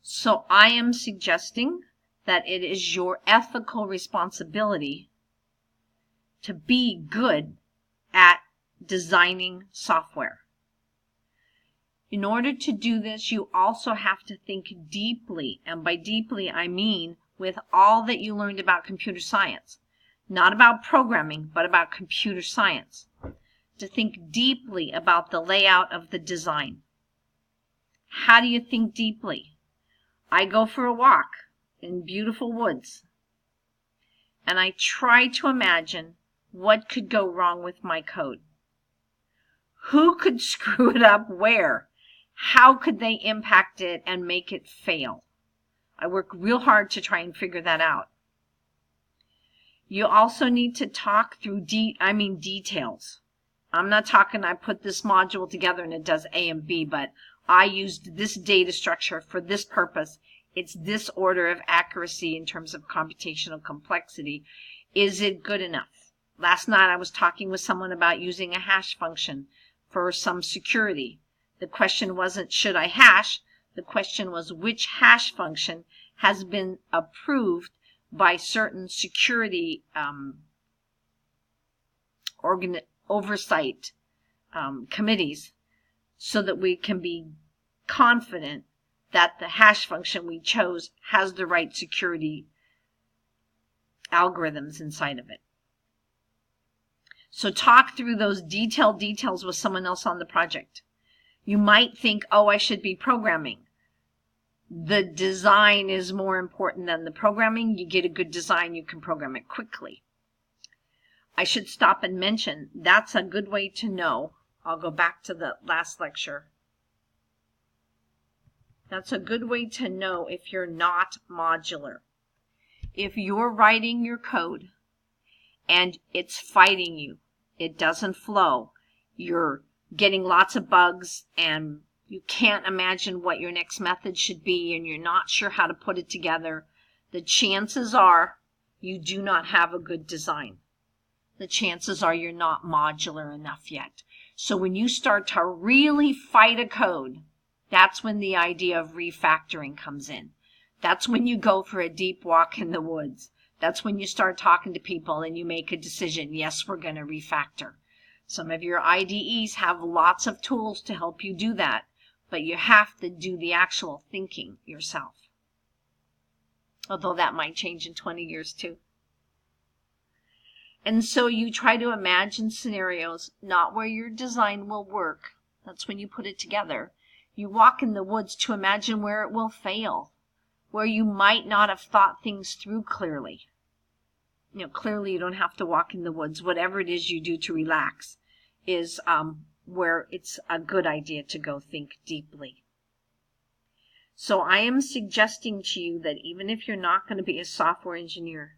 So I am suggesting that it is your ethical responsibility to be good at designing software. In order to do this, you also have to think deeply, and by deeply I mean with all that you learned about computer science. Not about programming, but about computer science. To think deeply about the layout of the design. How do you think deeply? I go for a walk in beautiful woods, and I try to imagine what could go wrong with my code. Who could screw it up where? How could they impact it and make it fail? I work real hard to try and figure that out. You also need to talk through details. I'm not talking I put this module together and it does A and B, but I used this data structure for this purpose. It's this order of accuracy in terms of computational complexity. Is it good enough? Last night I was talking with someone about using a hash function for some security. The question wasn't, should I hash? The question was, which hash function has been approved by certain security oversight committees so that we can be confident that the hash function we chose has the right security algorithms inside of it. So talk through those detailed details with someone else on the project. You might think, oh, I should be programming. The design is more important than the programming. You get a good design, you can program it quickly. I should stop and mention, that's a good way to know. I'll go back to the last lecture. That's a good way to know if you're not modular. If you're writing your code and it's fighting you, it doesn't flow, you're getting lots of bugs and you can't imagine what your next method should be and you're not sure how to put it together, the chances are you do not have a good design. The chances are you're not modular enough yet. So when you start to really fight a code, that's when the idea of refactoring comes in. That's when you go for a deep walk in the woods. That's when you start talking to people and you make a decision. Yes, we're going to refactor. Some of your IDEs have lots of tools to help you do that, but you have to do the actual thinking yourself. Although that might change in 20 years too. And so you try to imagine scenarios, not where your design will work. That's when you put it together. You walk in the woods to imagine where it will fail, where you might not have thought things through clearly. Clearly you don't have to walk in the woods. Whatever it is you do to relax is where it's a good idea to go think deeply. So I am suggesting to you that even if you're not going to be a software engineer,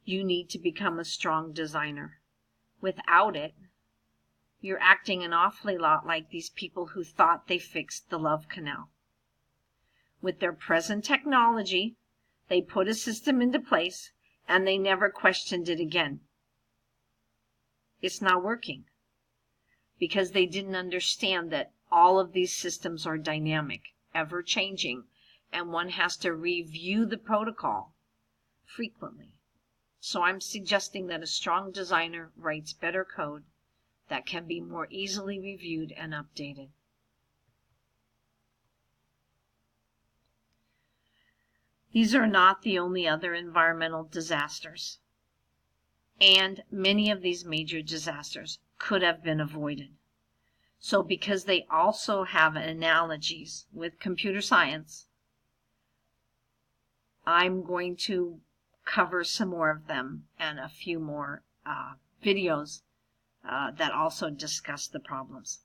you need to become a strong designer. Without it, you're acting an awfully lot like these people who thought they fixed the love canal. With their present technology, they put a system into place and they never questioned it again. It's not working because they didn't understand that all of these systems are dynamic, ever changing, and one has to review the protocol frequently. So I'm suggesting that a strong designer writes better code that can be more easily reviewed and updated. These are not the only other environmental disasters, and many of these major disasters could have been avoided. So because they also have analogies with computer science, I'm going to cover some more of them and a few more videos that also discuss the problems.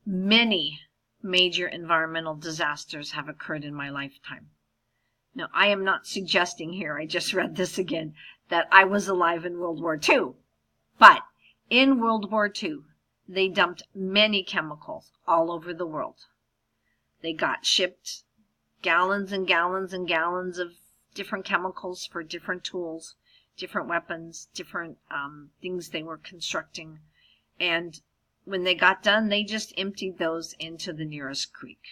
Many major environmental disasters have occurred in my lifetime. Now, I am not suggesting here, I just read this again, that I was alive in World War II. But in World War II, they dumped many chemicals all over the world. They got shipped gallons and gallons and gallons of different chemicals for different tools, different weapons, different things they were constructing. And when they got done, they just emptied those into the nearest creek.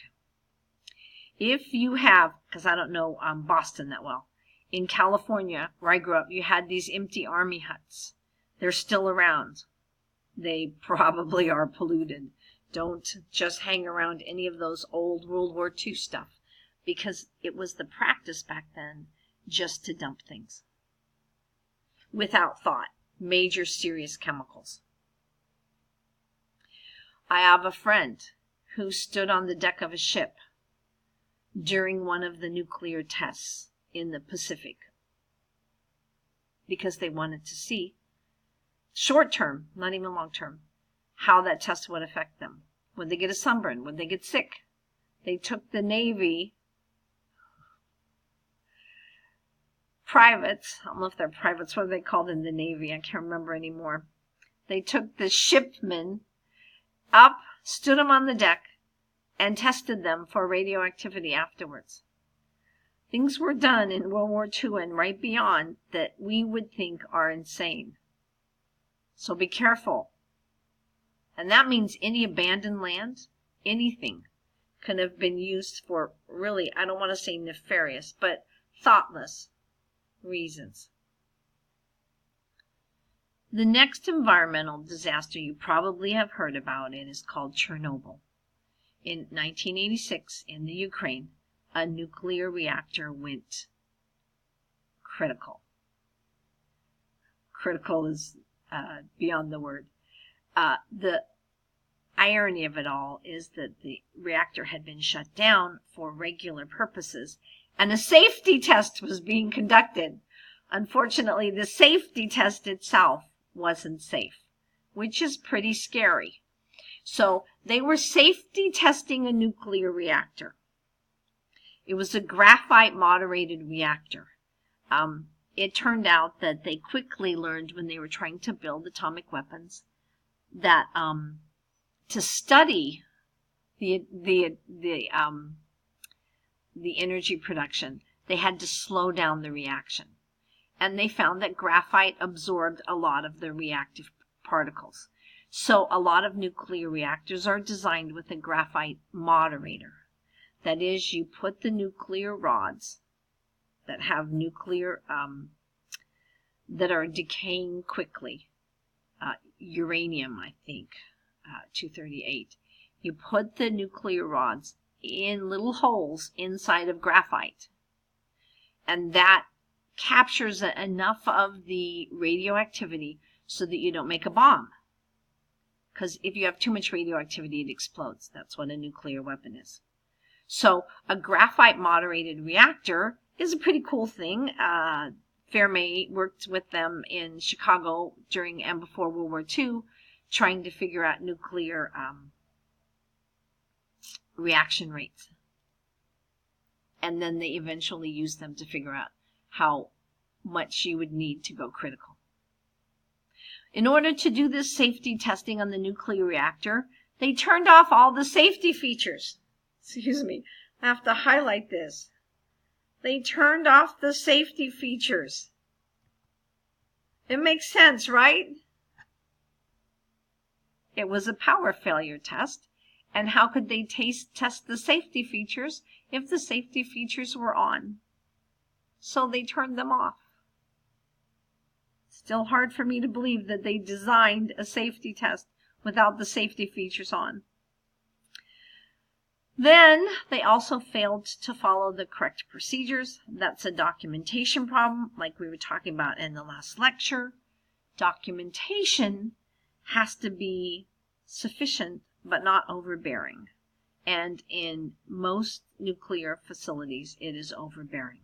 If you have, because I don't know Boston that well, in California, where I grew up, you had these empty army huts. They're still around. They probably are polluted. Don't just hang around any of those old World War II stuff, because it was the practice back then just to dump things without thought, major serious chemicals. I have a friend who stood on the deck of a ship during one of the nuclear tests in the Pacific because they wanted to see, short term, not even long term, how that test would affect them. Would they get a sunburn? Would they get sick? They took the Navy privates, I don't know if they're privates, what are they called in the Navy? I can't remember anymore. They took the shipmen up, stood them on the deck, and tested them for radioactivity afterwards. Things were done in World War II and right beyond that we would think are insane. So be careful. And that means any abandoned land, anything, can have been used for really, I don't want to say nefarious, but thoughtless reasons. The next environmental disaster you probably have heard about it is called Chernobyl. In 1986, in the Ukraine, a nuclear reactor went critical. Critical is beyond the word. The irony of it all is that the reactor had been shut down for regular purposes, and a safety test was being conducted. Unfortunately, the safety test itself wasn't safe, which is pretty scary. So they were safety testing a nuclear reactor. It was a graphite moderated reactor. It turned out that they quickly learned when they were trying to build atomic weapons that to study the energy production, they had to slow down the reaction. And they found that graphite absorbed a lot of the reactive particles. So a lot of nuclear reactors are designed with a graphite moderator. That is, you put the nuclear rods that have nuclear, that are decaying quickly, uranium, I think, 238. You put the nuclear rods in little holes inside of graphite, and that captures enough of the radioactivity so that you don't make a bomb. Because if you have too much radioactivity, it explodes. That's what a nuclear weapon is. So a graphite moderated reactor is a pretty cool thing. Fermi worked with them in Chicago during and before World War II, trying to figure out nuclear reaction rates. And then they eventually used them to figure out how much you would need to go critical. In order to do this safety testing on the nuclear reactor, they turned off all the safety features. Excuse me, I have to highlight this. They turned off the safety features. It makes sense, right? It was a power failure test, and how could they test the safety features if the safety features were on? So they turned them off. Still hard for me to believe that they designed a safety test without the safety features on. Then they also failed to follow the correct procedures. That's a documentation problem, like we were talking about in the last lecture. Documentation has to be sufficient but not overbearing. And in most nuclear facilities, it is overbearing.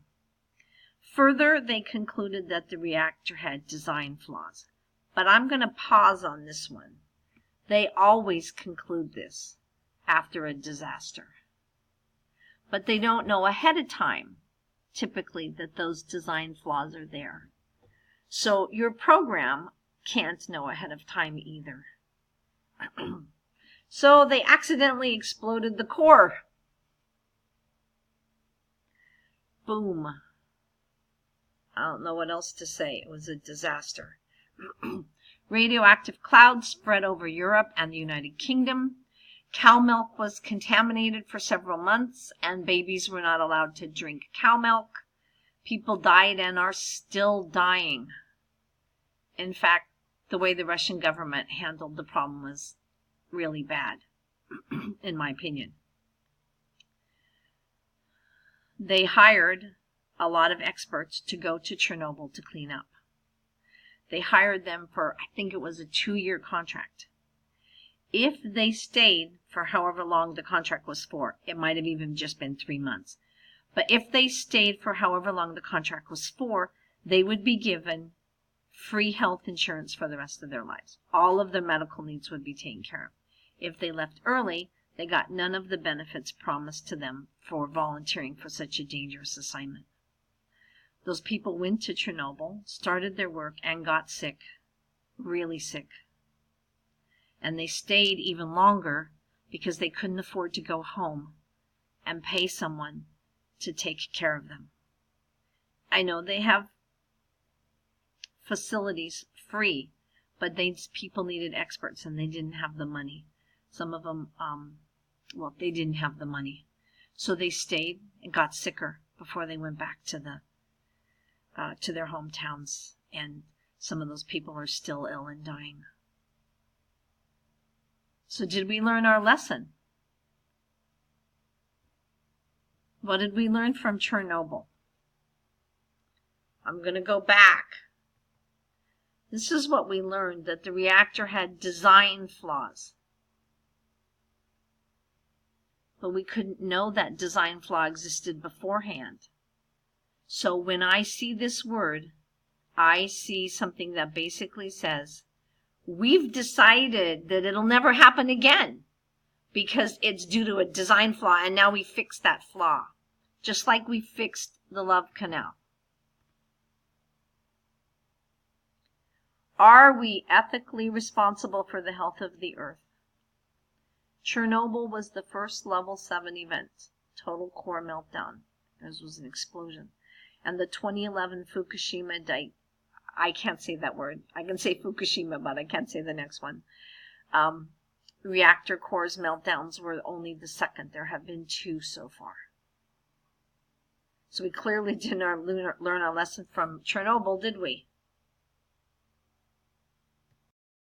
Further, they concluded that the reactor had design flaws. But I'm going to pause on this one. They always conclude this after a disaster. But they don't know ahead of time, typically, that those design flaws are there. So your program can't know ahead of time either. So they accidentally exploded the core. Boom. I don't know what else to say. It was a disaster. Radioactive clouds spread over Europe and the United Kingdom. Cow milk was contaminated for several months, and babies were not allowed to drink cow milk. People died and are still dying. In fact, the way the Russian government handled the problem was really bad, in my opinion. They hired a lot of experts to go to Chernobyl to clean up. They hired them for, I think it was a 2-year contract. If they stayed for however long the contract was for, it might have even just been 3 months. But if they stayed for however long the contract was for, they would be given free health insurance for the rest of their lives. All of their medical needs would be taken care of. If they left early, they got none of the benefits promised to them for volunteering for such a dangerous assignment. Those people went to Chernobyl, started their work, and got sick, really sick. And they stayed even longer because they couldn't afford to go home and pay someone to take care of them. I know they have facilities free, but people needed experts and they didn't have the money. Some of them, they didn't have the money. So they stayed and got sicker before they went back to their hometowns, and some of those people are still ill and dying. So did we learn our lesson? What did we learn from Chernobyl? I'm going to go back. This is what we learned, that the reactor had design flaws. But we couldn't know that design flaw existed beforehand. So when I see this word, I see something that basically says, we've decided that it'll never happen again because it's due to a design flaw, and now we fixed that flaw, just like we fixed the Love Canal. Are we ethically responsible for the health of the earth? Chernobyl was the first level 7 event, total core meltdown. There was an explosion. And the 2011 Fukushima I can't say that word. I can say Fukushima, but I can't say the next one. Reactor cores meltdowns were only the second. There have been 2 so far. So we clearly did not learn our lesson from Chernobyl, did we?